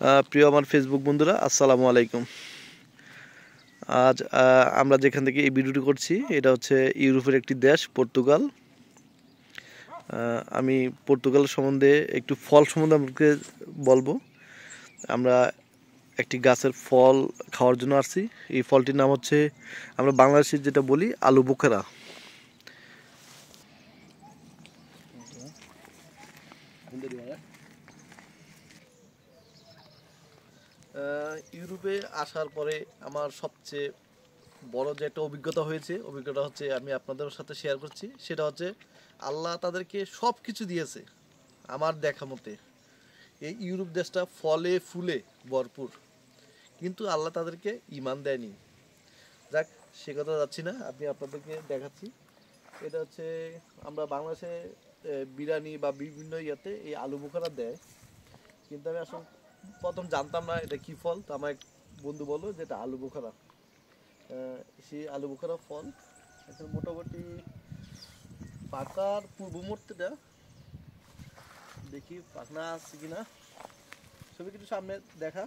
প্রিয় আমার ফেসবুক বন্ধুরা, আসসালামু আলাইকুম। আজ আমরা যেখান থেকে এই ভিডিওটি করছি এটা হচ্ছে ইউরোপের একটি দেশ, পর্তুগাল। আমি পর্তুগাল সম্বন্ধে একটু ফল সম্বন্ধে আমাকে বলবো। আমরা একটি গাছের ফল খাওয়ার জন্য আসছি। এই ফলটির নাম হচ্ছে, আমরা বাংলাদেশে যেটা বলি, আলু বোখারা। ইউরোপে আসার পরে আমার সবচেয়ে বড় যে একটা অভিজ্ঞতা হয়েছে, অভিজ্ঞতা হচ্ছে আমি আপনাদের সাথে শেয়ার করছি। সেটা হচ্ছে আল্লাহ তাদেরকে সব কিছু দিয়েছে আমার দেখা মতে। এই ইউরোপ দেশটা ফলে ফুলে ভরপুর, কিন্তু আল্লাহ তাদেরকে ইমান দেয়নি। যাক, সে কথা যাচ্ছি না, আমি আপনাদেরকে দেখাচ্ছি। এটা হচ্ছে আমরা বাংলাদেশে বিরিয়ানি বা বিভিন্ন ইয়াতে এই আলু বোখারা দেয়, কিন্তু আমি আসলে প্রথম জানতাম না এটা কি ফল। তো আমার এক বন্ধু বললো যে এটা আলু বোখারা। সেই আলু বোখারা ফল এখন মোটামুটি পাকার পূর্ব মুহূর্তেটা দেখি পাকনা আছে কিনা। ছবি কিছু সামনে দেখা,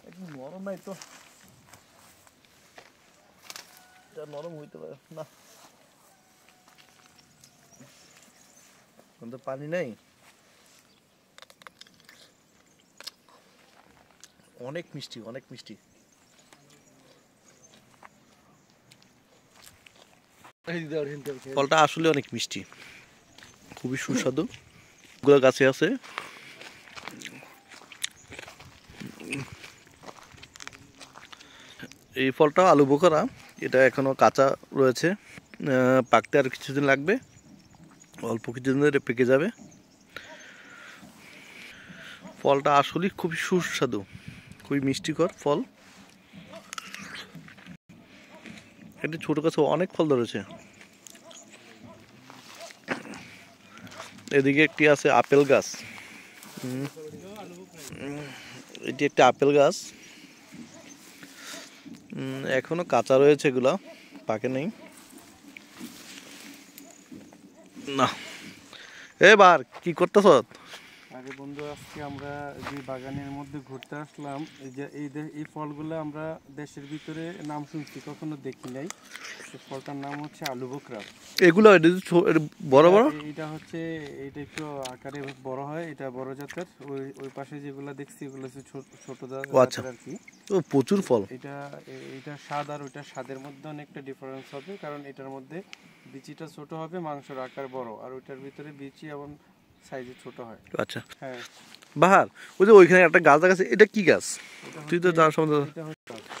একটু নরম নাই তো, এটা নরম হইতে পারে না, পানি নাই। অনেক মিষ্টি, অনেক মিষ্টি। ফলটা আসলে অনেক মিষ্টি, খুবই সুস্বাদু। গুলো গাছে আছে। এই ফলটা আলু বোখারা, এটা এখনো কাঁচা রয়েছে। পাকতে আর কিছুদিন লাগবে, অল্প কিছুদিনের পেকে যাবে। ফলটা আসলে খুবই সুস্বাদু, খুবই মিষ্টিকর ফল। একটি ছোট গাছে অনেক ফল ধরেছে। এদিকে একটি আছে আপেল গাছ। এটি একটি আপেল গাছ, এখনো কাঁচা রয়েছে, এগুলা পাকে নেই। না, এবার কি করতেছ? আরে বন্ধু, আজকে আমরা যে বাগানের মধ্যে ঘুরতে আসলাম, এই যে এই ফলগুলো আমরা দেশের ভিতরে নাম শুনছি, কখনো দেখি নাই। এই ফলটার নাম হচ্ছে আলু বোখরা। এগুলো বড় বড়, এটা হচ্ছে, এটা একটু আকারে বড় হয়, এটা বড় জাতের। ওই পাশে যেগুলো দেখছি এগুলো হচ্ছে ছোট আচ্ছা, জাতের আর কি। তো প্রচুর ফল। এটা স্বাদ আর ওইটার স্বাদের মধ্যে অনেকটা ডিফারেন্স হবে, কারণ এটার মধ্যে বিচিটা ছোট হবে, মাংসের আকার বড়, আর ওইটার ভিতরে বিচি এবং সাইজে ছোট হয়। আচ্ছা, হ্যাঁ বাহার, ওই যে ওইখানে একটা গাছ দেখাচ্ছে, এটা কি গাছ? তুই তো জানার সম্বন্ধে,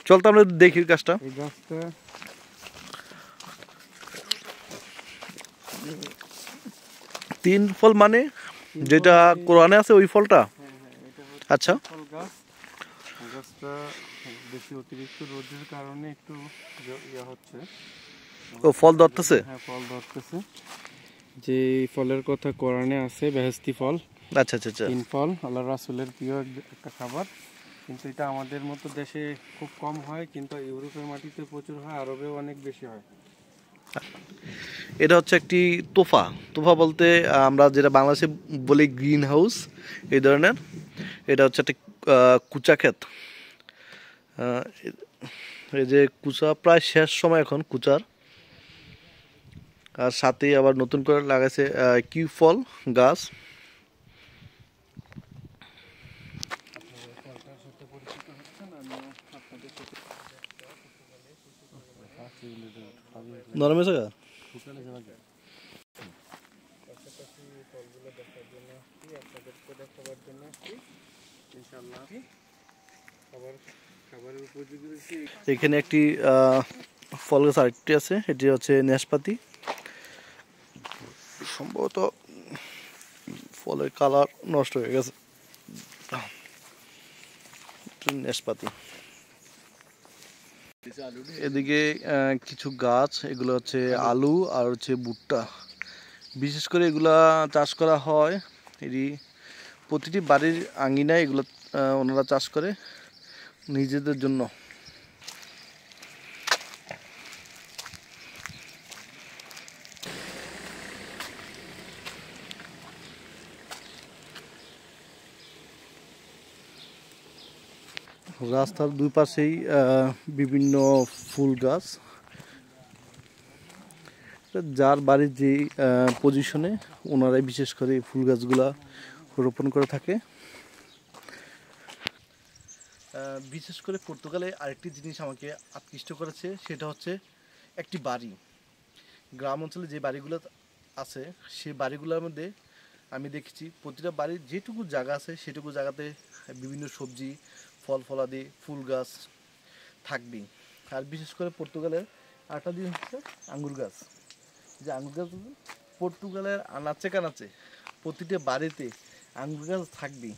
চল তো আমরা দেখি গাছটা। এই গাছটা তিন ফল মানে যেটা কোরআনে আছে ওই ফলটা? আচ্ছা, ফল গাছ। গাছটা বেশি অতিরিক্ত রোদের কারণে একটু ইয়া হচ্ছে। ও ফল ধরতেছে। হ্যাঁ, ফল ধরতেছে। যে ফলের কথা কোরআনে আছে, বেহেশতি ফল। আচ্ছা আচ্ছা আচ্ছা। তিন ফল আল্লাহ রাসূলের প্রিয় একটা খাবার, কিন্তু এটা আমাদের মতো দেশে খুব কম হয়, কিন্তু ইউরোপের মাটিতে প্রচুর হয়, আরবেও অনেক বেশি হয়। এটা হচ্ছে একটি তোফা। তোফা বলতে আমরা যেটা বাংলাদেশে বলি গ্রিন হাউস, এই ধরনের। এটা হচ্ছে একটা কুচা ক্ষেত। এই যে কুচা প্রায় শেষ সময় এখন কুচার, আর সাথেই আবার নতুন করে লাগাইছে কিউ ফল গাছ। নরম জায়গা। এখানে একটি ফল গাছ আরেকটি আছে, এটি হচ্ছে নাশপাতি। সম্ভবত ফলের কালার নষ্ট হয়ে গেছে। নাশপাতি। এদিকে কিছু গাছ, এগুলো হচ্ছে আলু আর হচ্ছে ভুট্টা। বিশেষ করে এগুলা চাষ করা হয়, এটি প্রতিটি বাড়ির আঙ্গিনায় এগুলো ওনারা চাষ করে নিজেদের জন্য। রাস্তার দুই পাশেই বিভিন্ন ফুল গাছ, যার বাড়ির যে পজিশনে ওনারাই বিশেষ করে এই ফুল গাছগুলা রোপণ করে থাকে। বিশেষ করে পর্তুগালে আরেকটি জিনিস আমাকে আকৃষ্ট করেছে, সেটা হচ্ছে একটি বাড়ি। গ্রাম অঞ্চলে যে বাড়িগুলো আছে সেই বাড়িগুলোর মধ্যে আমি দেখেছি প্রতিটা বাড়ির যেটুকু জায়গা আছে সেটুকু জায়গাতে বিভিন্ন সবজি, ফল ফলাদি, ফুল গাছ থাকবেই। আর বিশেষ করে পর্তুগালের আরেকটা জিনিস হচ্ছে আঙ্গুর গাছ। যে আঙ্গুর গাছ পর্তুগালের আনাচে কানাচে প্রতিটা বাড়িতে আঙ্গুর গাছ থাকবেই।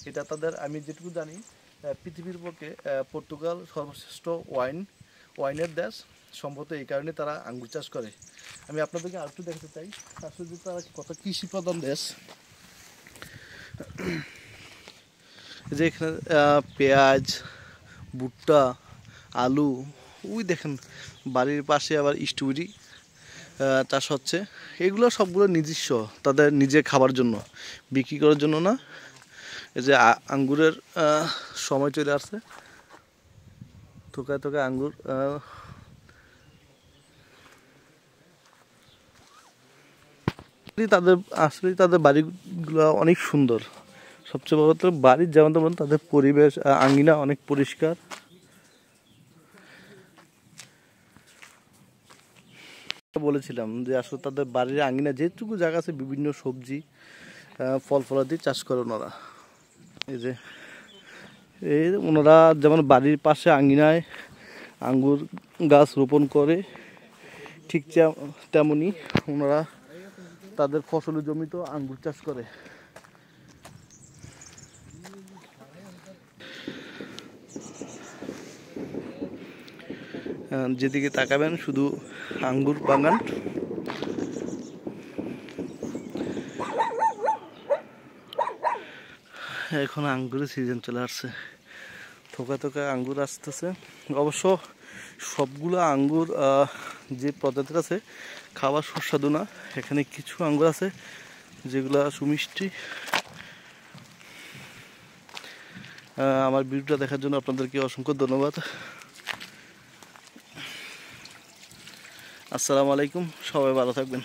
এটা তাদের, আমি যেটুকু জানি, পৃথিবীর পক্ষে পর্তুগাল সর্বশ্রেষ্ঠ ওয়াইনের দেশ। সম্ভবত এই কারণে তারা আঙ্গুর চাষ করে। আমি আপনাদেরকে আরেকটু দেখাতে চাই আসলে যে তারা কত কৃষি প্রধান দেশ। যে এখানে পেঁয়াজ, ভুট্টা, আলু, ওই দেখেন বাড়ির পাশে আবার স্ট্রবেরি চাষ হচ্ছে। এগুলো সবগুলো নিজস্ব, তাদের নিজে খাবার জন্য, বিক্রি করার জন্য না। এই যে আঙ্গুরের সময় চলে আসছে, থোকায় থোকায় আঙ্গুর। তাদের বাড়িগুলো অনেক সুন্দর। সবচেয়ে বড় তো বাড়ির যেমন তেমন তাদের পরিবেশ, আঙ্গিনা অনেক পরিষ্কার। বলেছিলাম যে আসলে তাদের বাড়ির আঙ্গিনা যেটুকু জায়গা আছে বিভিন্ন সবজি, ফল ফলাদি চাষ করে ওনারা। এই ওনারা যেমন বাড়ির পাশে আঙ্গিনায় আঙ্গুর গাছ রোপণ করে, ঠিক তেমনি ওনারা তাদের ফসলের জমিতেও আঙ্গুর চাষ করে। যেদিকে তাকাবেন শুধু আঙ্গুর বাগান। এখন আঙ্গুরের সিজন চলে আসছে, থোকা থোকা আঙ্গুর আসতেছে। অবশ্য সবগুলো আঙ্গুর যে প্রজাতির আছে খাবার সুস্বাদু না। এখানে কিছু আঙ্গুর আছে যেগুলা সুমিষ্টি। আমার ভিডিওটা দেখার জন্য আপনাদেরকে অসংখ্য ধন্যবাদ। আসসালামু আলাইকুম, সবাই ভালো থাকবেন।